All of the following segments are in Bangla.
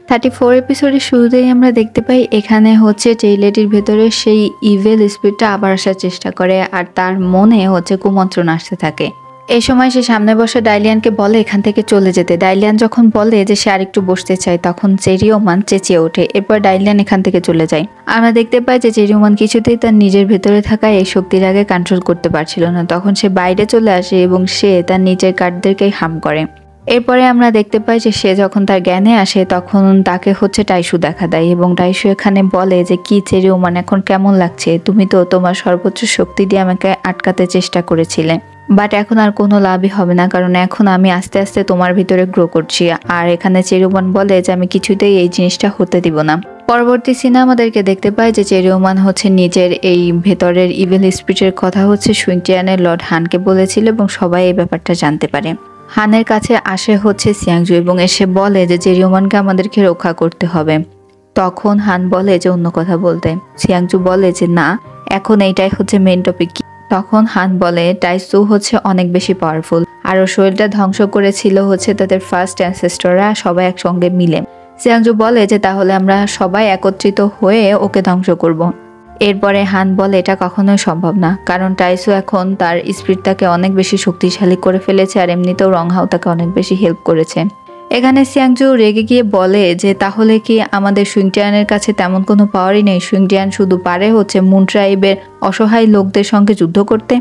34 এপিসোডের শুরুতেই আমরা দেখতে পাই এখানে হচ্ছে টেইলেটির ভেতরে সেই ইভেল স্পিরিটটা আবার আসার চেষ্টা করে আর তার মনে হচ্ছে কুমন্ত্রণ আসতে থাকে। এই সময় সে সামনে বসে ডাইলিয়ানকে বলে এখান থেকে চলে যেতে। ডাইলিয়ান যখন বলে যে সে আরেকটু বসতে চায় তখন চেরিওমান চেঁচিয়ে ওঠে। এরপর ডাইলিয়ান এখান থেকে চলে যায়। আমরা দেখতে পাই যে চেরিওমান কিছুতেই তার নিজের ভেতরে থাকা এই শক্তির আগে কন্ট্রোল করতে পারছিল না। তখন সে বাইরে চলে আসে এবং সে তার নিজের গার্ডদেরকেই হার্ম করে। এরপরে আমরা দেখতে পাই যে সে যখন তার জ্ঞানে আসে তখন তাকে হচ্ছে টাইসু দেখা দেয় এবং টাইসু এখানে বলে যে কি চেরিওমান এখন কেমন লাগছে, তুমি তো তোমার সর্বোচ্চ শক্তি দিয়ে আমাকে আটকাতে চেষ্টা করেছিলে, বাট এখন আর কোনো লাভই হবে না, কারণ এখন আমি আস্তে আস্তে তোমার ভিতরে গ্রো করছি। আর এখানে চেরিওমান বলে যে আমি কিছুতেই এই জিনিসটা হতে দিব না। পরবর্তী সিনে আমাদেরকে দেখতে পাই যে চেরিওমান হচ্ছে নিজের এই ভেতরের ইভিল স্পিরিটের কথা হচ্ছে সুইংটিয়ানের লর্ড হানকে বলেছিল এবং সবাই এই ব্যাপারটা জানতে পারে। হানের কাছে আসে হচ্ছে সিয়াংজু এবং এসে বলে যে চেরিওমানকে আমাদেরকে রক্ষা করতে হবে। তখন হান বলে যে অন্য কথা বলতে। সিয়াংজু বলে যে না, এখন এইটাই হচ্ছে মেইন টপিক। তখন হান বলে টাইসু হচ্ছে অনেক বেশি পাওয়ারফুল আর ওর শরীরটা ধ্বংস করেছিল হচ্ছে তাদের ফার্স্ট অ্যানসেস্টররা সবাই একসঙ্গে মিলে। সিয়াংজু বলে যে তাহলে আমরা সবাই একত্রিত হয়ে ওকে ধ্বংস করব। এরপরে হান বলে এটা কখনোই সম্ভব না, কারণ টাইসু এখন তার স্পিরিটটাকে অনেক বেশি শক্তিশালী করে ফেলেছে আর এমনিতেও রংহাও তাকে অনেক বেশি হেল্প করেছে। এখানে সিয়াংজু রেগে গিয়ে বলে যে তাহলে কি আমাদের সুইংটিয়ানের কাছে তেমন কোনো পাওয়ারই নেই, সুইংটিয়ান শুধু পারে হচ্ছে মুন ট্রাইবের অসহায় লোকদের সঙ্গে যুদ্ধ করতে।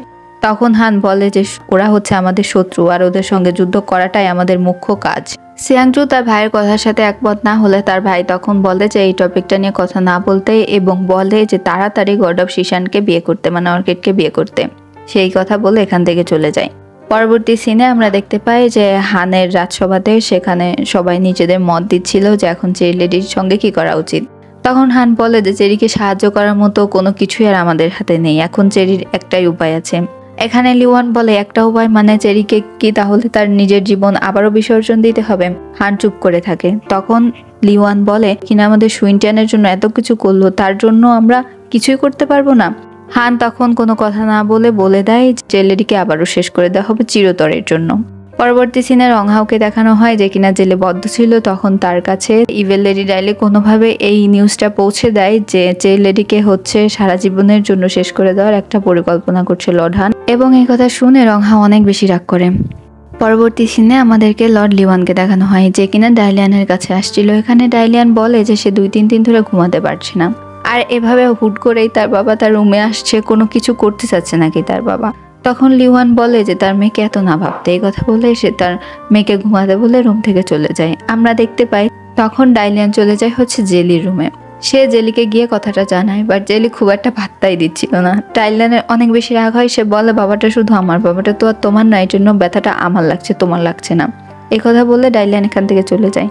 তখন হান বলে যে ওরা হচ্ছে আমাদের শত্রু আর ওদের সঙ্গে যুদ্ধ করাটাই আমাদের মুখ্য কাজ। সিয়াংজু তার ভাইয়ের কথার সাথে একমত না হলে তার ভাই তখন বলে যে এই টপিকটা নিয়ে কথা না বলতে এবং বলে যে তাড়াতাড়ি গড অফ শিশানকে বিয়ে করতে, মানে অর্কিডকে বিয়ে করতে। সেই কথা বলে এখান থেকে চলে যায়। পরবর্তী সিনে আমরা দেখতে পাই যে হানের রাজসভাতে সেখানে সবাই নিজেদের মত দিচ্ছিল যে এখন চেরি লেডির সঙ্গে কি করা উচিত। তখন হান বলে যে চেরিকে সাহায্য করার মতো কোনো কিছুই আর আমাদের হাতে নেই, এখন চেরির একটাই উপায় আছে। এখানে লিওয়ান বলে একটা উপায় মানে চেরিকে কি তাহলে তার নিজের জীবন আবারও বিসর্জন দিতে হবে? হান চুপ করে থাকে। তখন লিওয়ান বলে কিনা আমাদের সুইংটিয়ানের জন্য এত কিছু করলো, তার জন্য আমরা কিছুই করতে পারবো না? হান তখন কোনো কথা না বলে দেয় জেলেডিকে আবারও শেষ করে দেওয়া হবে চিরতরের জন্য। পরবর্তী সিনে রংহাওকে দেখানো হয় যে কিনা জেলে বদ্ধ ছিল। তখন তার কাছে ইভেল লেডি ডাইলি কোনোভাবে এই নিউজটা পৌঁছে দেয় যে লেডিকে হচ্ছে সারা জীবনের জন্য শেষ করে দেওয়ার একটা পরিকল্পনা করছে লর্ড হান, এবং এই কথা শুনে রংহাও অনেক বেশি রাগ করে। পরবর্তী সিনে আমাদেরকে লর্ড লিওয়ানকে দেখানো হয় যে কিনা ডাইলিয়ানের কাছে আসছিল। এখানে ডাইলিয়ান বলে যে সে 2-3 দিন ধরে ঘুমাতে পারছে না আর এভাবে হুট করেই তার বাবা তার রুমে আসছে, কোনো কিছু করতে চাচ্ছে নাকি তার বাবা। তখন লিওয়ান বলে যে তার মেয়েকে এত না ভাবতে। এই কথা বলে সে তার মেয়েকে ঘুমাতে বলে রুম থেকে চলে যায়। আমরা দেখতে পাই তখন ডাইলিয়ান চলে যায় হচ্ছে জেলির রুমে। সে জেলিকে গিয়ে কথাটা জানায়, বাট জেলি খুব একটা ভাত্তাই দিচ্ছিল না। ডাইলিয়ানের অনেক বেশি রাগ হয়। সে বলে বাবাটা শুধু আমার, বাবাটা তো আর তোমার না, এই জন্য ব্যথাটা আমার লাগছে, তোমার লাগছে না। এই কথা বলে ডাইলিয়ান এখান থেকে চলে যায়।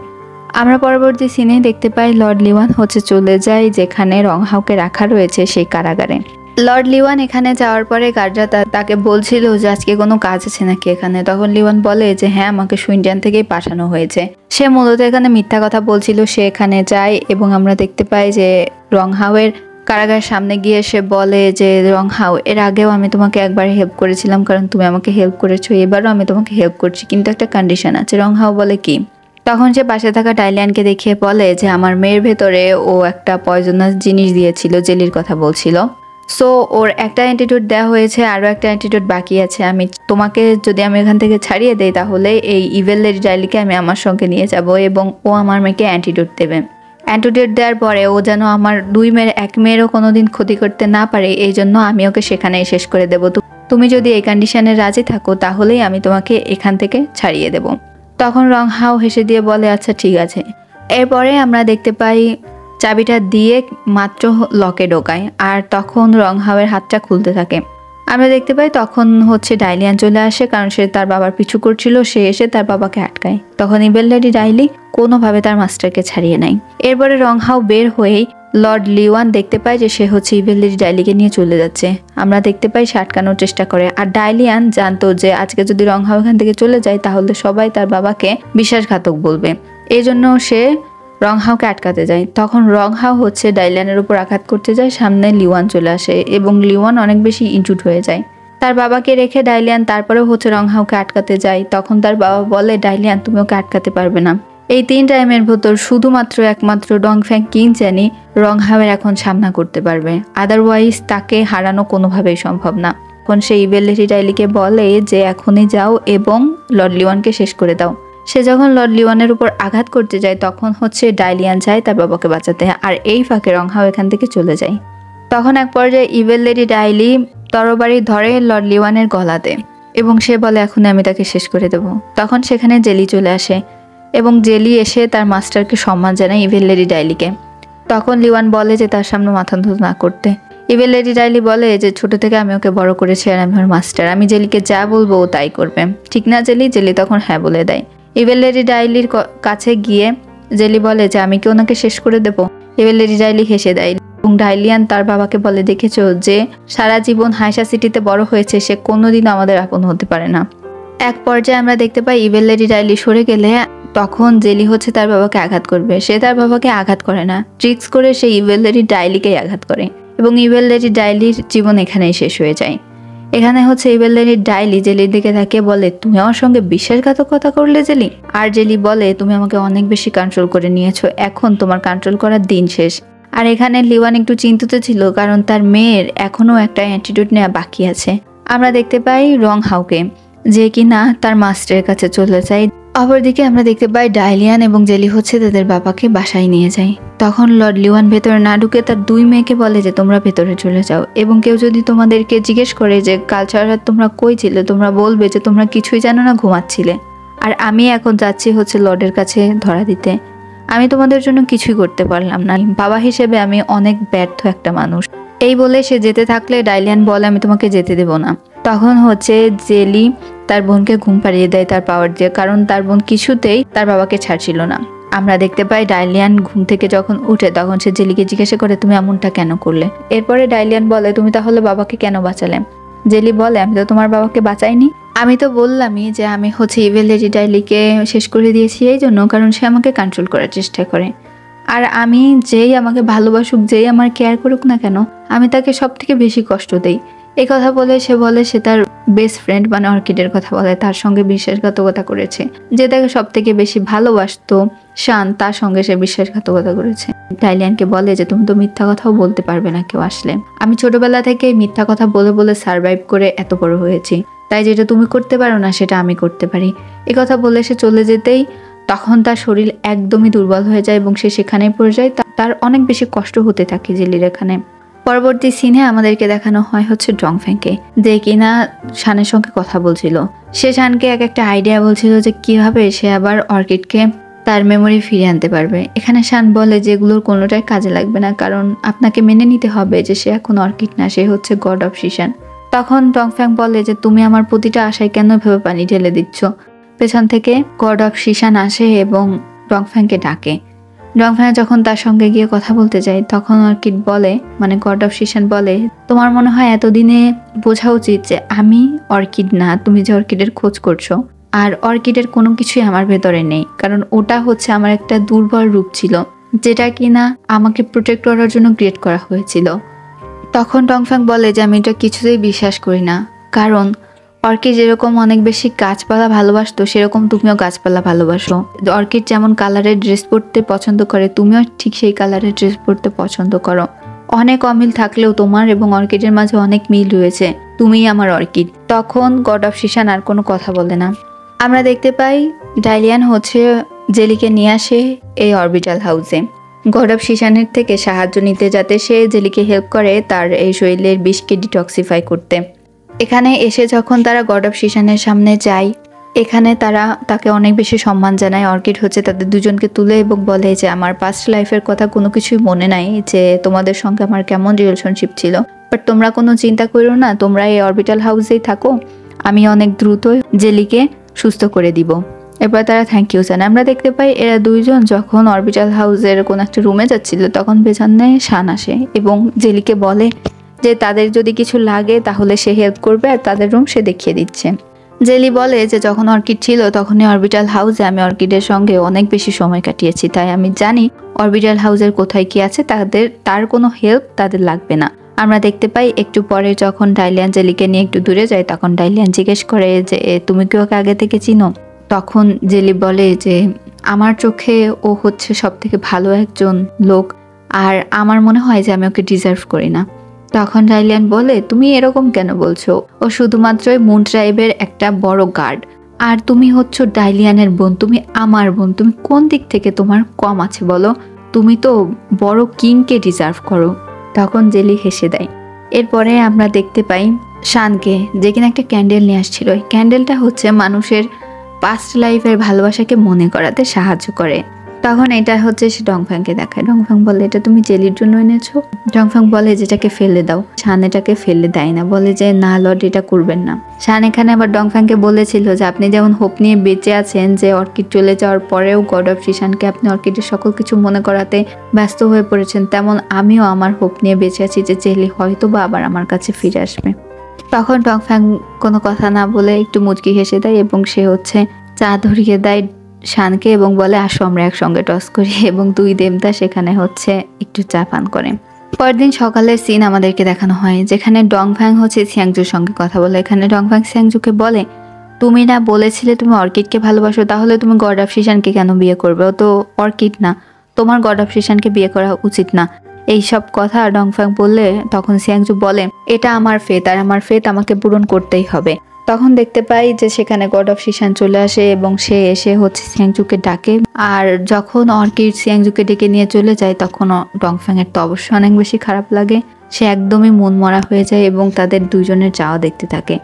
আমরা পরবর্তী সিনে দেখতে পাই লর্ড লিওয়ান হচ্ছে চলে যায় যেখানে রংহাওকে রাখা রয়েছে সেই কারাগারে। লর্ড লিওয়ান এখানে যাওয়ার পরে গার্ডরা তাকে বলছিল যে আজকে কোনো কাজ আছে নাকি এখানে। তখন লিওয়ান বলে যে হ্যাঁ, আমাকে সুইংটিয়ান থেকেই পাঠানো হয়েছে। সে মূলত এখানে মিথ্যা কথা বলছিল। সে এখানে যায় এবং আমরা দেখতে পাই যে রংহাওয়ের কারাগারের সামনে গিয়ে সে বলে যে রংহাও, এর আগেও আমি তোমাকে একবার হেল্প করেছিলাম কারণ তুমি আমাকে হেল্প করেছো, এবারও আমি তোমাকে হেল্প করছি, কিন্তু একটা কন্ডিশন আছে। রংহাও বলে কি? তখন সে পাশে থাকা ডাইলিয়ানকে দেখিয়ে বলে যে আমার মেয়ের ভেতরে ও একটা পয়জনাস জিনিস দিয়েছিল, জেলির কথা বলছিল। সো ওর একটা অ্যান্টিটিউড দেওয়া হয়েছে, আরও একটা অ্যান্টিটিউড বাকি আছে। আমি তোমাকে যদি আমি এখান থেকে ছাড়িয়ে দেই তাহলে এই ইভেল লেডি ডাইলিকে আমি আমার সঙ্গে নিয়ে যাব এবং ও আমার মেয়েকে অ্যান্টিটিউড দেবে। অ্যান্টিটিউড দেওয়ার পরে ও যেন আমার 2 মেয়ের 1 মেয়েরও কোনোদিন ক্ষতি করতে না পারে, এই জন্য আমি ওকে সেখানেই শেষ করে দেবো। তুমি যদি এই কন্ডিশনে রাজি থাকো তাহলেই আমি তোমাকে এখান থেকে ছাড়িয়ে দেব। তখন রংহাও হেসে দিয়ে বলে আচ্ছা ঠিক আছে। এরপরে আমরা দেখতে পাই চাবিটা দিয়ে মাত্র লকে ঢোকায় আর তখন রংহাওয়ের হাতটা খুলতে থাকে। আমরা দেখতে পাই তখন হচ্ছে ডাইলিয়ান চলে আসে, কারণ সে তার বাবার পিছু করছিল। সে এসে তার বাবাকে আটকায়। তখন ইভেল লেডি ডাইলি কোনোভাবে তার মাস্টারকে ছাড়িয়ে নেয়। এরপরে রংহাও বের হয়েই লর্ড লিওয়ান দেখতে পায় যে সে হচ্ছে ইভেল লেডি ডাইলিকে নিয়ে চলে যাচ্ছে। আমরা দেখতে পাই সে আটকানোর চেষ্টা করে। আর ডাইলিয়ান জানতো যে আজকে যদি রংহাও এখান থেকে চলে যায় তাহলে সবাই তার বাবাকে বিশ্বাসঘাতক বলবে, এই জন্য সে রংহাওকে আটকাতে যায়। তখন রংহাও হচ্ছে ডাইলিয়ানের উপর আঘাত করতে যায়, সামনে লিওয়ান চলে আসে এবং লিওয়ান অনেক বেশি ইনজুর্ড হয়ে যায়। তার বাবাকে রেখে ডাইলিয়ান তারপরেও হচ্ছে রংহাওকে আটকাতে যায়। তখন তার বাবা বলে ডাইলিয়ান তুমি ওকে আটকাতে পারবে না। এই 3 টাইমের ভেতর শুধুমাত্র একমাত্র ডংফ্যাং কিং জানি রংহাওয়ের এখন সামনা করতে পারবে, আদারওয়াইজ তাকে হারানো কোনোভাবেই সম্ভব না। এখন সে ইভেল লেডি ডাইলিকে বলে যে এখনই যাও এবং লর্ড লিওয়ানকে শেষ করে দাও। সে যখন লর্ড লিওয়ানের উপর আঘাত করতে যায় তখন হচ্ছে ডাইলিয়ান যায় তার বাবাকে বাঁচাতে, আর এই ফাঁকে রংহাও এখান থেকে চলে যায়। তখন এক পর্যায়ে ইভেল লেডি ডাইলি তরবারি ধরে লর্ড লিওয়ানের গলাতে এবং সে বলে এখনই আমি তাকে শেষ করে দেব। তখন সেখানে জেলি চলে আসে এবং জেলি এসে তার মাস্টারকে সম্মান জানায় ইভেল লেডি ডাইলিকে। তখন লিওয়ান বলে যে তার সামনে মাথা নত না করতে। ইভেল লেডি ডাইলি বলে যে ছোট থেকে আমি ওকে বড় করেছি আর আমি ওর মাস্টার, আমি জেলিকে যা বলবো ও তাই করবে, ঠিক না জেলি? জেলি তখন হ্যাঁ বলে দেয়। ইভেল লেডি ডাইলির কাছে গিয়ে জেলি বলে যে আমি কি ওনাকে শেষ করে দেব? ইভেল লেডি ডাইলি হেসে দেয় এবং ডাইলিয়ান তার বাবাকে বলে দেখেছো যে সারা জীবন হাইসা সিটিতে বড় হয়েছে, সে কোনোদিনও আমাদের আপন হতে পারে না। এক পর্যায়ে আমরা দেখতে পাই ইভেল লেডি ডাইলি সরে গেলে তখন জেলি হচ্ছে তার বাবাকে আঘাত করবে। সে তার বাবাকে আঘাত করে না, ট্রিক্স করে সে ইভেল লেডি ডাইলিকেই আঘাত করে এবং ইভেল লেডি ডাইলির জীবন এখানেই শেষ হয়ে যায়। এখানে হচ্ছে ইভেল লেডি ডাইলি জেলির দিকে তাকে বলে তুমি আমার সঙ্গে বিশ্বাসঘাতকতা করলে জেলি। আর জেলি বলে তুমি আমাকে অনেক বেশি কন্ট্রোল করে নিয়েছো, এখন তোমার কন্ট্রোল করার দিন শেষ। আর এখানে লিওয়ান একটু চিন্তিত ছিল কারণ তার মেয়ের এখনো একটা অ্যাটিটিউড নেওয়া বাকি আছে। আমরা দেখতে পাই রংহাওকে যে কিনা তার মাস্টারের কাছে চলে যায়। অপরদিকে আমরা দেখতে পাই ডাইলিয়ান এবং জেলি হচ্ছে তাদের বাবাকে বাসায় নিয়ে যায়। তখন লর্ড লিওয়ান ভেতরে না ঢুকে তার 2 মেয়েকে বলে যে তোমরা ভেতরে চলে যাও এবং কেউ যদি তোমাদেরকে জিজ্ঞেস করে যে কাল সারা রাত তোমরা কই ছিলে, তোমরা বলবে যে তোমরা কিছুই জানো না, ঘুমাচ্ছিলে। আর আমি এখন যাচ্ছি হচ্ছে লর্ডের কাছে ধরা দিতে। আমি তোমাদের জন্য কিছুই করতে পারলাম না, বাবা হিসেবে আমি অনেক ব্যর্থ একটা মানুষ। এই বলে সে যেতে থাকলে ডাইলিয়ান বলে আমি তোমাকে যেতে দেব না। তখন হচ্ছে জেলি তার বোনকে ঘুম পাড়িয়ে দেয় তার পাওয়ার দিয়ে, কারণ তার বোন কিছুতেই তার বাবাকে ছাড়ছিল না। আমরা দেখতে পাই ডাইলিয়ান ঘুম থেকে যখন উঠে তখন সে জেলিকে জিজ্ঞাসা করে তুমি এমনটা কেন করলে। এরপরে ডাইলিয়ান বলে তুমি তাহলে বাবাকে কেন বাঁচালে? জেলি বলে আমি তো তোমার বাবাকে বাঁচাইনি, আমি তো বললামই যে আমি হচ্ছে ইভেল লেডি ডাইলিকে শেষ করে দিয়েছি এই জন্য কারণ সে আমাকে কন্ট্রোল করার চেষ্টা করে। আর আমি যেই আমাকে ভালোবাসুক, যেই আমার কেয়ার করুক না কেন, আমি তাকে সব থেকে বেশি কষ্ট দেই। এই কথা বলে সে তার বেস্ট ফ্রেন্ড মানে অর্কিডের কথা বলে, তার সঙ্গে বিশ্বাসঘাতকতা করেছে। যে তাকে সব থেকে বেশি ভালোবাসতো শান, তার সঙ্গে সে বিশ্বাসঘাতকতা করেছে। ডাইলিয়ানকে বলে যে তুমি তো মিথ্যা কথাও বলতে পারবে না কেউ আসলে, আমি ছোটবেলা থেকে মিথ্যা কথা বলে বলে সারভাইভ করে এত বড় হয়েছি, তাই যেটা তুমি করতে পারো না সেটা আমি করতে পারি। এই কথা বলে সে চলে যেতেই তখন তার শরীর একদমই দুর্বল হয়ে যায় এবং সে সেখানেই পড়ে যায়। তার অনেক বেশি কষ্ট হতে থাকে জেলির এখানে। পরবর্তী সিনে আমাদেরকে দেখানো হয় হচ্ছে ডংফ্যাংকে যে কিনা শানের সঙ্গে কথা বলছিল। সে শানকে একটা আইডিয়া বলছিল যে কিভাবে সে আবার অর্কিডকে তার মেমোরি ফিরিয়ে আনতে পারবে। এখানে শান বলে যে এগুলোর কোনোটাই কাজে লাগবে না, কারণ আপনাকে মেনে নিতে হবে যে সে এখন অর্কিড না, সে হচ্ছে গড অফ শিশান। তখন ডংফ্যাং বলে যে তুমি আমার প্রতিটা আশায় কেন ভেবে পানি ঢেলে দিচ্ছ। পেছন থেকে গড অফ শিশান আসে এবং ডংফ্যাংকে ডাকে। ডংফ্যাং যখন তার সঙ্গে গিয়ে কথা বলতে যায় তখন অর্কিড বলে মানে গড অফ শিশান বলে তোমার মনে হয় এতদিনে বোঝা উচিত যে আমি অর্কিড না, তুমি যে অর্কিডের খোঁজ করছো। আর অর্কিডের কোনো কিছুই আমার ভেতরে নেই, কারণ ওটা হচ্ছে আমার একটা দুর্বল রূপ ছিল যেটা কিনা আমাকে প্রোটেক্ট করার জন্য ক্রিয়েট করা হয়েছিল। তখন ডংফ্যাং বলে যে আমি এটা কিছুতেই বিশ্বাস করি না, কারণ অর্কিড যেরকম অনেক বেশি গাছপালা ভালোবাসতো সেরকম তুমিও গাছপালা ভালোবাসো। অর্কিড যেমন কালারের ড্রেস পরতে পছন্দ করে তুমিও ঠিক সেই কালারের ড্রেস পরতে পছন্দ করো। অনেক অমিল থাকলেও তোমার এবং অর্কিডের মাঝে অনেক মিল রয়েছে, তুমিই আমার অর্কিড। তখন গড অফ শিশান আর কোনো কথা বলে না। আমরা দেখতে পাই ডাইলিয়ান হচ্ছে জেলিকে নিয়ে আসে এই অরবিটাল হাউসে গড অফ শিশানের থেকে সাহায্য নিতে, যাতে সে জেলিকে হেল্প করে তার এই শরীরের বিষকে ডিটক্সিফাই করতে। এখানে এসে যখন তারা গড অফ শিশানের সামনে যায় এখানে তারা তাকে অনেক বেশি সম্মান জানায়। অর্কিড হচ্ছে তাদের দুজনকে তুলে এবং বলে যে আমার পাস্ট লাইফের কথা কোনো কিছুই মনে নাই, যে তোমাদের সঙ্গে আমার কেমন রিলেশনশিপ ছিল, বাট তোমরা কোনো চিন্তা করো না, তোমরা এই অরবিটাল হাউসেই থাকো, আমি অনেক দ্রুত জেলিকে সুস্থ করে দিব। এরপর তারা থ্যাংক ইউ জানায়। আমরা দেখতে পাই এরা দুইজন যখন অরবিটাল হাউসের কোনো একটা রুমে যাচ্ছিল তখন পেছনে শান আসে এবং জেলিকে বলে যে তাদের যদি কিছু লাগে তাহলে সে হেল্প করবে আর তাদের রুম সে দেখিয়ে দিচ্ছে। জেলি বলে যে যখন অর্কিড ছিল তখনই অরবিটাল হাউসে আমি অর্কিডের সঙ্গে অনেক বেশি সময় কাটিয়েছি, তাই আমি জানি অরবিটাল হাউসের কোথায় কি আছে, তার কোনো হেল্প তাদের লাগবে না। আমরা দেখতে পাই একটু পরে যখন ডাইলিয়ান জেলিকে নিয়ে একটু দূরে যায় তখন ডাইলিয়ান জিজ্ঞেস করে যে তুমি কি ওকে আগে থেকে চিনো। তখন জেলি বলে যে আমার চোখে ও হচ্ছে সবথেকে ভালো একজন লোক, আর আমার মনে হয় যে আমি ওকে ডিজার্ভ করি না। তখন ডাইলিয়ান বলে, তুমি এরকম কেন বলছো? ও শুধুমাত্রই মুন ট্রাইবের একটা বড় গার্ড, আর তুমি হচ্ছ ডাইলিয়ানের বোন, তুমি আমার বোন, তুমি কোন দিক থেকে তোমার কম আছে বলো? তুমি তো বড় কিংকে ডিজার্ভ করো। তখন জেলি হেসে দেয়। এরপরে আমরা দেখতে পাই শানকে, যে কিনা একটা ক্যান্ডেল নিয়ে আসছিল। এই ক্যান্ডেলটা হচ্ছে মানুষের পাস্ট লাইফের ভালোবাসাকে মনে করাতে সাহায্য করে। তখন এটা হচ্ছে সে ডংফ্যাংকে দেখায়। ডংফ্যাং বলে, এটা তুমি জেলির জন্য এনেছো? ডংফ্যাং বলে যেটাকে ফেলে দাও। শান এটাকে ফেলে দেয় না, বলে যে না লর্ড, এটা করবেন না। শান এখানে আবার ডংফ্যাংকে বলেছিল যে আপনি যেমন হোপ নিয়ে বেঁচে আছেন যে অর্কিড চলে যাওয়ার পরেও গড অফ সিশানকে আপনি অর্কিডের সকল কিছু মনে করাতে ব্যস্ত হয়ে পড়েছেন, তেমন আমিও আমার হোপ নিয়ে বেঁচে আছি যে জেলি হয়তো বা আবার আমার কাছে ফিরে আসবে। তখন ডংফ্যাং কোনো কথা না বলে একটু মুচকি হেসে দেয় এবং সে হচ্ছে চা ধরিয়ে দেয় শানকে এবং বলে, আসো আমরা একসঙ্গে টস করি, এবং দুই দেবদা সেখানে হচ্ছে একটু চা পান করে। পরের দিন সকালের সিন আমাদেরকে দেখানো হয়, যেখানে ডংফ্যাং হচ্ছে সিয়াংজুর সঙ্গে কথা বলে। এখানে ডংফ্যাং সিয়াংজুকে বলে, তুমি না বলেছিলে তুমি অর্কিডকে ভালোবাসো, তাহলে তুমি গড অফ সিশানকে কেন বিয়ে করবে? ও তো অর্কিড না, তোমার গড অফ সিশানকে বিয়ে করা উচিত না। এইসব কথা ডংফ্যাং বললে তখন সিয়াংজু বলে, এটা আমার ফেত, আর আমার ফেত আমাকে পূরণ করতেই হবে। তখন দেখতে পাই যে সেখানে গড অফ সিশান চলে আসে এবং সে এসে হচ্ছে সিয়াংজুকে ডাকে। আর যখন অর্কিড সিয়াংজুকে ডেকে নিয়ে চলে যায় তখন ডংফ্যাং এর তো অবশ্যই অনেক বেশি খারাপ লাগে। সে একদমই মন মরা হয়ে যায় এবং তাদের দুজনের যাওয়া দেখতে থাকে।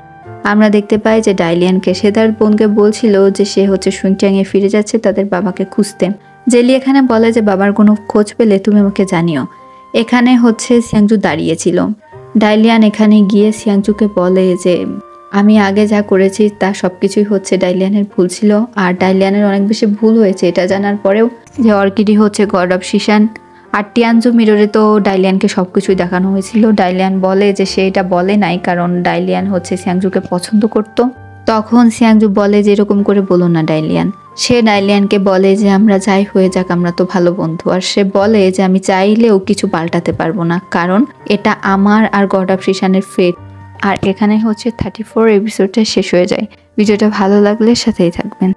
আমরা দেখতে পাই যে ডাইলিয়ানকে সে তার বোনকে বলছিল যে সে হচ্ছে সুনচাংয়ে ফিরে যাচ্ছে তাদের বাবাকে খুঁজতে। জেলি এখানে বলে যে বাবার কোনো খোঁজ পেলে তুমি আমাকে জানিও। এখানে হচ্ছে সিয়াংজু দাঁড়িয়েছিল। ডাইলিয়ান এখানে গিয়ে সিয়াংজুকে বলে যে আমি আগে যা করেছি তা সবকিছুই হচ্ছে ডাইলিয়ানের ভুল ছিল, আর ডাইলিয়ানের অনেক বেশি ভুল হয়েছে এটা জানার পরেও যে অর্কিডই হচ্ছে গড অফ সিশান। আর টিয়ানজু মিররে তো ডাইলিয়ানকে সবকিছুই দেখানো হয়েছিল। ডাইলিয়ান বলে যে সে এটা বলে নাই কারণ ডাইলিয়ান হচ্ছে সিয়াংজুকে পছন্দ করত। তখন সিয়াংজু বলে যে এরকম করে বলো না ডাইলিয়ান। সে ডাইলিয়ানকে বলে যে আমরা যাই হয়ে যাক আমরা তো ভালো বন্ধু, আর সে বলে যে আমি চাইলেও কিছু পাল্টাতে পারবো না, কারণ এটা আমার আর গড অফ সিশানের ফেট। আর এখানে হচ্ছে 34 এপিসোডটা শেষ হয়ে যায়। ভিডিওটা ভালো লাগলে সাথেই থাকবেন।